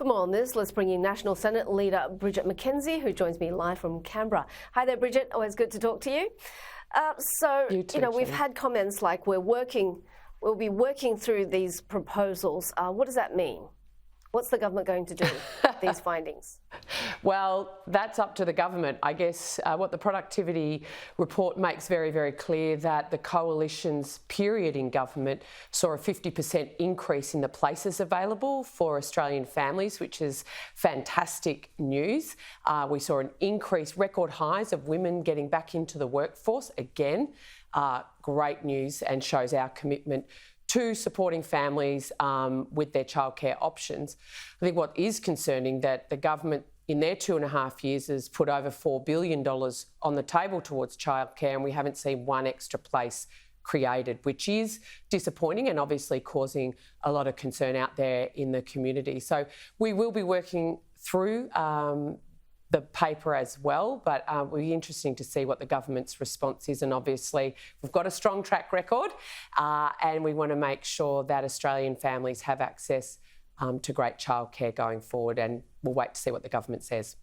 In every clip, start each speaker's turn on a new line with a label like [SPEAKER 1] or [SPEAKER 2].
[SPEAKER 1] For more on this, let's bring in National Senate leader Bridget McKenzie, who joins me live from Canberra. Hi there, Bridget. Always good to talk to you. We've had comments like we'll be working through these proposals. What does that mean? What's the government going to do with these findings?
[SPEAKER 2] Well, that's up to the government. I guess what the productivity report makes very, very clear that the coalition's period in government saw a 50% increase in the places available for Australian families, which is fantastic news. We saw an increase, record highs of women getting back into the workforce. Again, great news and shows our commitment to supporting families with their childcare options. I think what is concerning that the government in their 2.5 years has put over $4 billion on the table towards childcare, and we haven't seen one extra place created, which is disappointing and obviously causing a lot of concern out there in the community. So we will be working through the paper as well, but it'll be interesting to see what the government's response is. And obviously, we've got a strong track record and we want to make sure that Australian families have access to great childcare going forward, and we'll wait to see what the government says.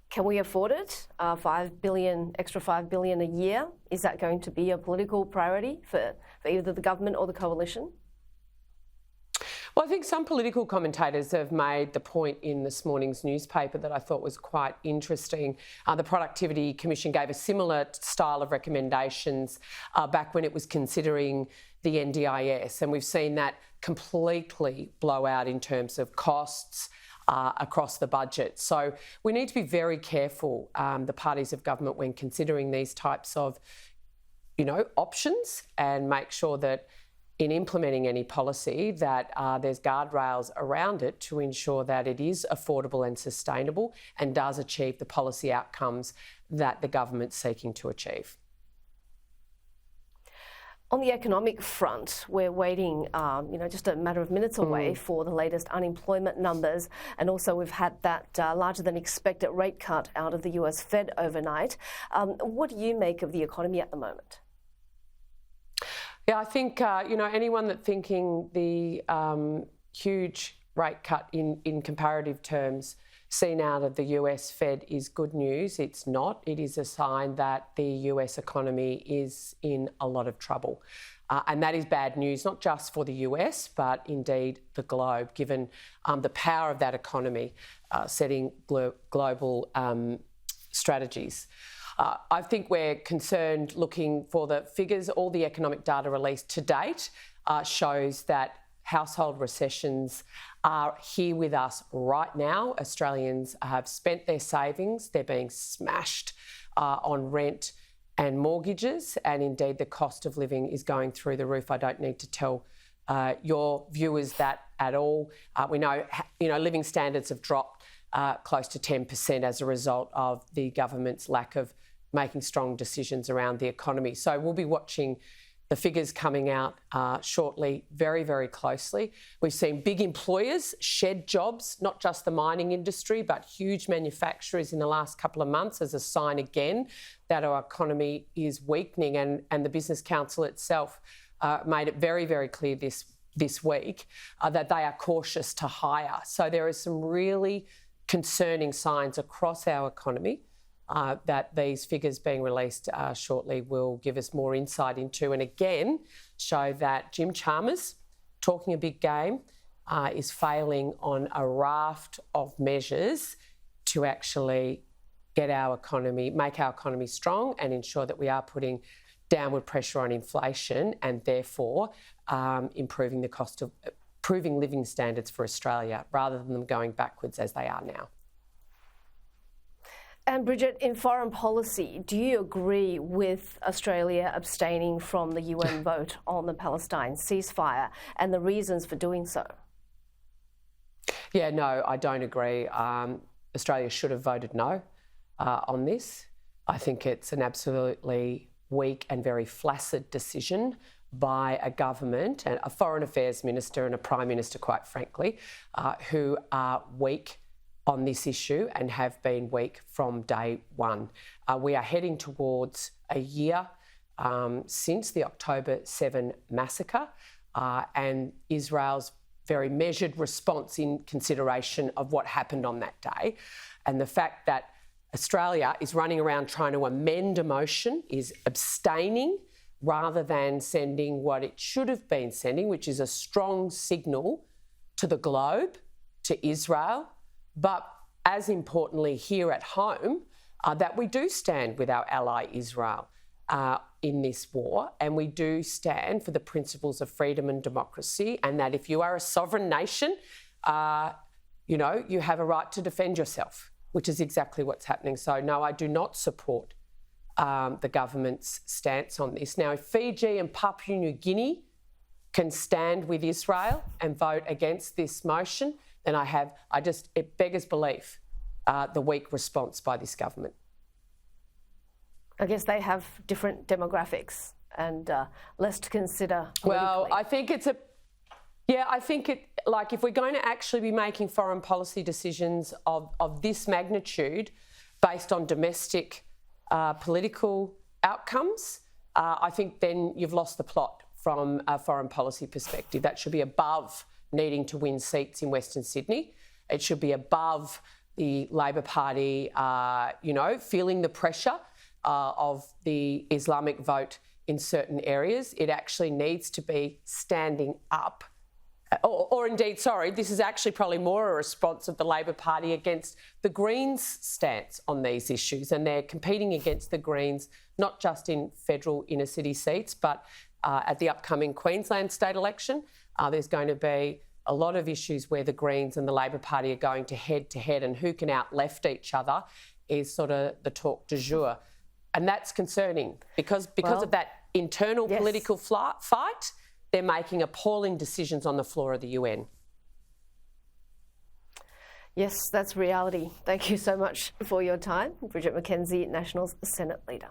[SPEAKER 1] Can we afford it? Extra $5 billion a year? Is that going to be a political priority for either the government or the coalition?
[SPEAKER 2] Well, I think some political commentators have made the point in this morning's newspaper that I thought was quite interesting. The Productivity Commission gave a similar style of recommendations back when it was considering the NDIS, and we've seen that completely blow out in terms of costs across the budget. So we need to be very careful, the parties of government, when considering these types of, options, and make sure that in implementing any policy that there's guardrails around it to ensure that it is affordable and sustainable and does achieve the policy outcomes that the government's seeking to achieve.
[SPEAKER 1] On the economic front, we're waiting, just a matter of minutes away for the latest unemployment numbers. And also we've had that larger than expected rate cut out of the US Fed overnight. What do you make of the economy at the moment?
[SPEAKER 2] Yeah, I think, anyone that thinking the huge rate cut in comparative terms seen out of the US Fed is good news. It's not. It is a sign that the US economy is in a lot of trouble. And that is bad news, not just for the US, but indeed the globe, given the power of that economy setting global strategies. I think we're concerned looking for the figures. All the economic data released to date shows that household recessions are here with us right now. Australians have spent their savings. They're being smashed on rent and mortgages, and indeed the cost of living is going through the roof. I don't need to tell your viewers that at all. We know, living standards have dropped close to 10% as a result of the government's lack of making strong decisions around the economy. So we'll be watching the figures coming out shortly very, very closely. We've seen big employers shed jobs, not just the mining industry, but huge manufacturers in the last couple of months, as a sign again that our economy is weakening. And the Business Council itself made it very, very clear this week that they are cautious to hire. So there are some really concerning signs across our economy that these figures being released shortly will give us more insight into, and again show that Jim Chalmers, talking a big game, is failing on a raft of measures to actually get our economy, make our economy strong, and ensure that we are putting downward pressure on inflation and therefore improving living standards for Australia, rather than them going backwards as they are now.
[SPEAKER 1] And Bridget, in foreign policy, do you agree with Australia abstaining from the UN vote on the Palestine ceasefire and the reasons for doing so?
[SPEAKER 2] Yeah, no, I don't agree. Australia should have voted no on this. I think it's an absolutely weak and very flaccid decision by a government and a foreign affairs minister and a prime minister, quite frankly, who are weak on this issue and have been weak from day one. We are heading towards a year since the October 7 massacre, and Israel's very measured response in consideration of what happened on that day. And the fact that Australia is running around trying to amend a motion, is abstaining rather than sending what it should have been sending, which is a strong signal to the globe, to Israel, but as importantly here at home, that we do stand with our ally Israel in this war, and we do stand for the principles of freedom and democracy, and that if you are a sovereign nation, you have a right to defend yourself, which is exactly what's happening. So no, I do not support the government's stance on this. Now, if Fiji and Papua New Guinea can stand with Israel and vote against this motion, then it beggars belief, the weak response by this government.
[SPEAKER 1] I guess they have different demographics and less to consider politically.
[SPEAKER 2] Well, I think if we're going to actually be making foreign policy decisions of this magnitude based on domestic political outcomes, I think then you've lost the plot from a foreign policy perspective. That should be above needing to win seats in Western Sydney. It should be above the Labor Party, feeling the pressure of the Islamic vote in certain areas. It actually needs to be standing up. This is actually probably more a response of the Labor Party against the Greens' stance on these issues. And they're competing against the Greens, not just in federal inner city seats, but at the upcoming Queensland state election. There's going to be a lot of issues where the Greens and the Labor Party are going to head, and who can out-left each other is sort of the talk du jour. And that's concerning because of that internal political fight, they're making appalling decisions on the floor of the UN.
[SPEAKER 1] Yes, that's reality. Thank you so much for your time. Bridget McKenzie, Nationals Senate Leader.